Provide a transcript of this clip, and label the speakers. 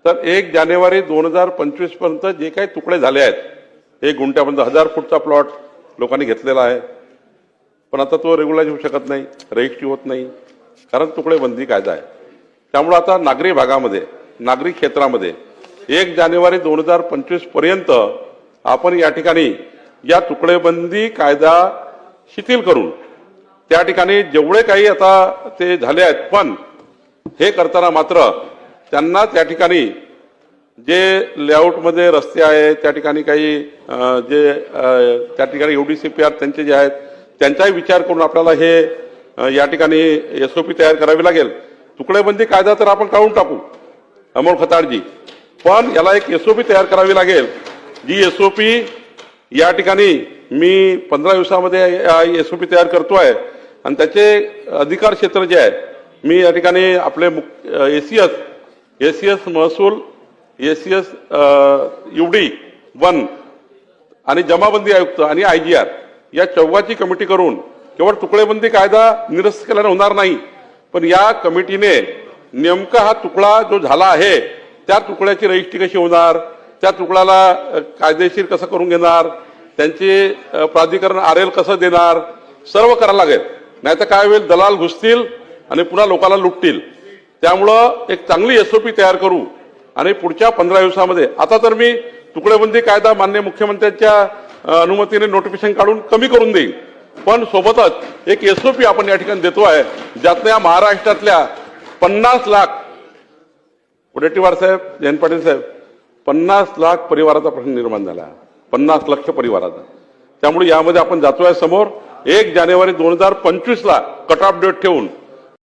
Speaker 1: तर 1 जानेवारी 2025 पर्यंत जे काही तुकडे झाले आहेत, 1 गुंठ्यापर्यंत 1000 फूटचा प्लॉट लोकांनी घेतलेला आहे, पण आता तो रेग्युलाइज होऊ शकत नाही, रजिस्ट्री होत नाही, कारण तुकडे बंदी कायदा आहे. त्यामुळे आता नागरी भागामध्ये, नागरी क्षेत्रामध्ये 1 जानेवारी 2025 पर्यंत आपण या ठिकाणी या तुकडेबंदी कायदा शिथिल करून त्या ठिकाणी जेवढे काही आता ते झाले आहेत, पण हे करताना मात्र त्यांना त्या ठिकाणी जे लेआउटमध्ये रस्ते आहेत, त्या ठिकाणी काही जे त्या ठिकाणी UDCPR त्यांचे जे आहेत त्यांचाही विचार करून आपल्याला हे या ठिकाणी SOP तयार करावी लागेल. तुकडेबंदी कायदा तर आपण काढून टाकू अमोल खताळजी, पण याला एक SOP तयार करावी लागेल, जी SOP या ठिकाणी मी 15 दिवसामध्ये SOP तयार करतोय आणि त्याचे अधिकार क्षेत्र जे आहे मी या ठिकाणी आपले ACS महसूल, ACS UD 1 आणि जमाबंदी आयुक्त आणि IGR या चौघाची कमिटी करून केवळ तुकडेबंदी कायदा निरस्त केल्याने होणार नाही, पण या कमिटीने नेमका हा तुकडा जो झाला आहे त्या तुकड्याची रजिस्ट्री कशी होणार, त्या तुकड्याला कायदेशीर कसं करून घेणार, त्यांचे प्राधिकरण RL कसं देणार, सर्व करायला लागेल. नाही तर काय होईल, दलाल घुसतील आणि पुन्हा लोकांना लुटतील. त्यामुळं एक चांगली SOP तयार करू आणि पुढच्या 15 दिवसामध्ये, आता तर मी तुकडेबंदी कायदा माननीय मुख्यमंत्र्यांच्या अनुमतीने नोटिफिकेशन काढून कमी करून देईल, पण सोबतच एक SOP आपण या ठिकाणी देतो आहे, ज्यातनं या महाराष्ट्रातल्या 50 लाख वडेट्टीवार साहेब, जयंत पाटील साहेब, 50 लाख परिवाराचा प्रश्न निर्माण झाला, 50 लाख परिवाराचा. त्यामुळे यामध्ये आपण जातोय समोर 1 जानेवारी 2025 ला कट ऑफ डेट ठेवून